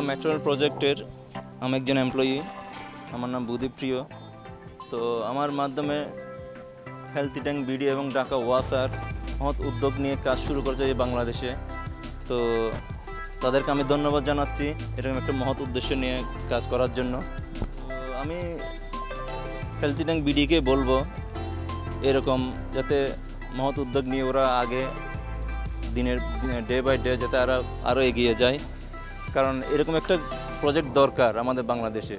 Metro প্রজেক্টের আমি একজন এমপ্লয়ি। আমার নাম বুদীপ প্রিয়। তো আমার মাধ্যমে হেলথি ট্যাঙ্ক বিডি এবং ঢাকা ওয়াসার মহৎ উদ্যোগ নিয়ে কাজ শুরু করেছে এই বাংলাদেশে। তো তাদেরকে আমি ধন্যবাদ জানাচ্ছি এরকম একটা মহৎ উদ্দেশ্য নিয়ে কাজ করার জন্য। তো আমি হেলথি ট্যাঙ্ক বিডিকে বলবো এরকম যাতে মহৎ উদ্যোগ নিয়ে ওরা আগে দিনের ডে বাই ডে যাতে আরও এগিয়ে যায়, কারণ এরকম একটা প্রজেক্ট দরকার আমাদের বাংলাদেশে।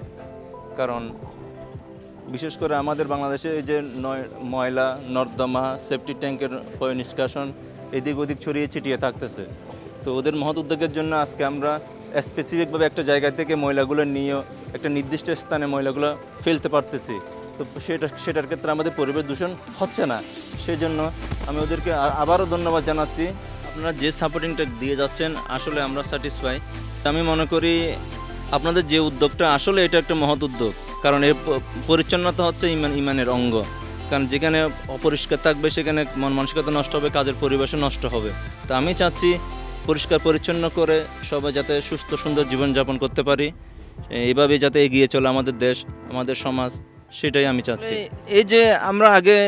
কারণ বিশেষ করে আমাদের বাংলাদেশে এই যে ময়লা নর্দমা সেপটিক ট্যাঙ্কের নিষ্কাশন এদিক ওদিক ছড়িয়ে ছিটিয়ে থাকতেছে। তো ওদের মহৎ উদ্যোগের জন্য আজকে আমরা স্পেসিফিকভাবে একটা জায়গা থেকে ময়লাগুলো নিয়ে একটা নির্দিষ্ট স্থানে ময়লাগুলো ফেলতে পারতেছি। তো সেটার ক্ষেত্রে আমাদের পরিবেশ দূষণ হচ্ছে না। সেই জন্য আমি ওদেরকে আবারও ধন্যবাদ জানাচ্ছি। আপনারা যে সাপোর্টিংটা দিয়ে যাচ্ছেন আসলে আমরা স্যাটিসফাই। আমি মনে করি আপনাদের যে উদ্যোগটা আসলে এটা একটা মহৎ উদ্যোগ, কারণ এর পরিচ্ছন্নতা হচ্ছে ইমানের অঙ্গ। কারণ যেখানে অপরিষ্কার থাকবে সেখানে মন মানসিকতা নষ্ট হবে, কাজের পরিবেশও নষ্ট হবে। তো আমি চাচ্ছি পরিষ্কার পরিচ্ছন্ন করে সবাই যাতে সুস্থ সুন্দর জীবনযাপন করতে পারি, এইভাবেই যাতে এগিয়ে চলে আমাদের দেশ আমাদের সমাজ, সেটাই আমি চাচ্ছি। এই যে আমরা আগে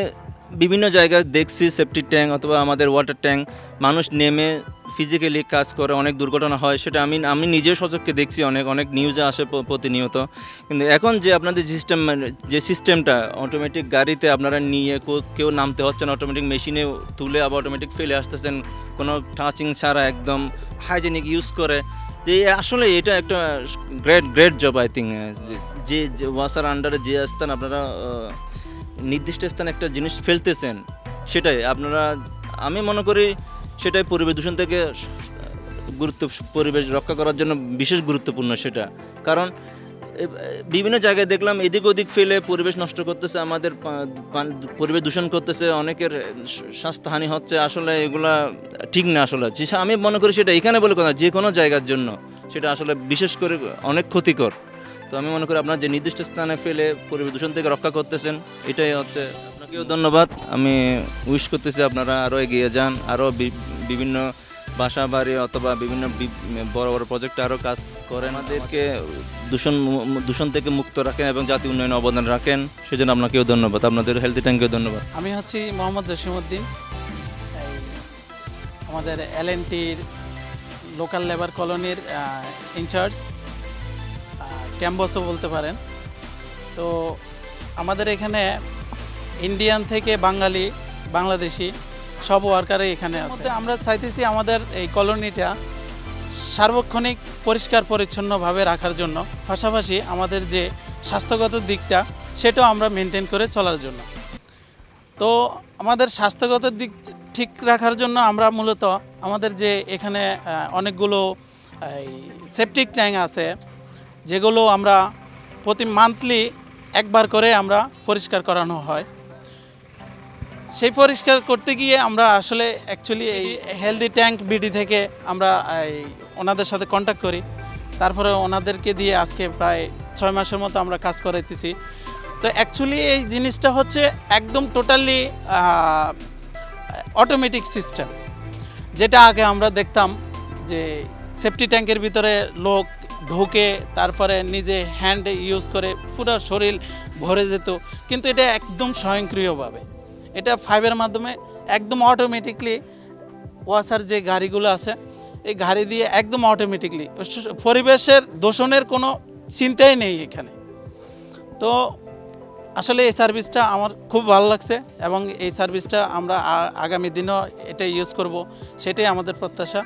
বিভিন্ন জায়গায় দেখছি সেপটিক ট্যাঙ্ক অথবা আমাদের ওয়াটার ট্যাঙ্ক মানুষ নেমে ফিজিক্যালি কাজ করে, অনেক দুর্ঘটনা হয়, সেটা আমি নিজেও সচক্ষে দেখছি, অনেক নিউজে আসে প্রতিনিয়ত। কিন্তু এখন যে আপনাদের যে সিস্টেমটা অটোমেটিক গাড়িতে আপনারা নিয়ে কেউ নামতে হচ্ছে না, অটোমেটিক মেশিনে তুলে আবার অটোমেটিক ফেলে আসতেছেন কোনো টাচিং ছাড়া, একদম হাইজেনিক ইউজ করে। যে আসলে এটা একটা গ্রেট জব আই থিঙ্ক। যে ওয়াসার আন্ডারে যে স্থান আপনারা নির্দিষ্ট স্থানে একটা জিনিস ফেলতেছেন, সেটাই আপনারা আমি মনে করি সেটাই পরিবেশ দূষণ থেকে পরিবেশ রক্ষা করার জন্য বিশেষ গুরুত্বপূর্ণ সেটা। কারণ বিভিন্ন জায়গায় দেখলাম এদিক ওদিক ফেলে পরিবেশ নষ্ট করতেছে, আমাদের পরিবেশ দূষণ করতেছে, অনেকের স্বাস্থ্যহানি হচ্ছে। আসলে এগুলা ঠিক না। আসলে আমি মনে করি সেটা এখানে বলে কথা, যে কোনো জায়গার জন্য সেটা আসলে বিশেষ করে অনেক ক্ষতিকর। তো আমি মনে করি আপনারা যে নির্দিষ্ট স্থানে ফেলে পরিবেশ দূষণ থেকে রক্ষা করতেছেন, এটাই হচ্ছে। আপনাকেও ধন্যবাদ। আমি উইশ করতেছি আপনারা আরও এগিয়ে যান, আরও বিভিন্ন বাসা বাড়ি অথবা বিভিন্ন বড় বড় প্রজেক্টে আরও কাজ করেন, আমাদেরকে দূষণ থেকে মুক্ত রাখেন এবং জাতীয় উন্নয়নে অবদান রাখেন। সেজন্য আপনাকেও ধন্যবাদ, আপনাদের হেলথি ট্যাঙ্কেও ধন্যবাদ। আমি হচ্ছি মোহাম্মদ জসিমউদ্দিন, আমাদের এলএনটির লোকাল লেবার কলোনির ইনচার্জ, ক্যাম্পাসও বলতে পারেন। তো আমাদের এখানে ইন্ডিয়ান থেকে বাঙালি বাংলাদেশি সব ওয়ার্কারই এখানে আছে। আমরা চাইতেছি আমাদের এই কলোনিটা সার্বক্ষণিক পরিষ্কার পরিচ্ছন্নভাবে রাখার জন্য, পাশাপাশি আমাদের যে স্বাস্থ্যগত দিকটা সেটাও আমরা মেনটেন করে চলার জন্য। তো আমাদের স্বাস্থ্যগত দিক ঠিক রাখার জন্য আমরা মূলত আমাদের যে এখানে অনেকগুলো সেপটিক ট্যাঙ্ক আছে, যেগুলো আমরা প্রতি মান্থলি একবার করে আমরা পরিষ্কার করানো হয়। সেই পরিষ্কার করতে গিয়ে আমরা আসলে অ্যাকচুয়ালি এই হেলদি ট্যাঙ্ক বিডি থেকে আমরা ওনাদের সাথে কন্ট্যাক্ট করি। তারপরে ওনাদেরকে দিয়ে আজকে প্রায় 6 মাসের মতো আমরা কাজ করাইতেছি। তো অ্যাকচুয়ালি এই জিনিসটা হচ্ছে একদম টোটালি অটোমেটিক সিস্টেম, যেটা আগে আমরা দেখতাম যে সেফটি ট্যাঙ্কের ভিতরে লোক ঢোকে, তারপরে নিজে হ্যান্ড ইউজ করে পুরো শরীর ভরে যেত। কিন্তু এটা একদম স্বয়ংক্রিয়ভাবে, এটা ফাইভের মাধ্যমে একদম অটোমেটিকলি ওয়াসার যে গাড়িগুলো আছে এই গাড়ি দিয়ে একদম অটোমেটিকলি পরিবেশের দূষণের কোনো চিন্তাই নেই এখানে। তো আসলে এই সার্ভিসটা আমার খুব ভালো লাগছে এবং এই সার্ভিসটা আমরা আগামী দিনও এটা ইউজ করব, সেটাই আমাদের প্রত্যাশা।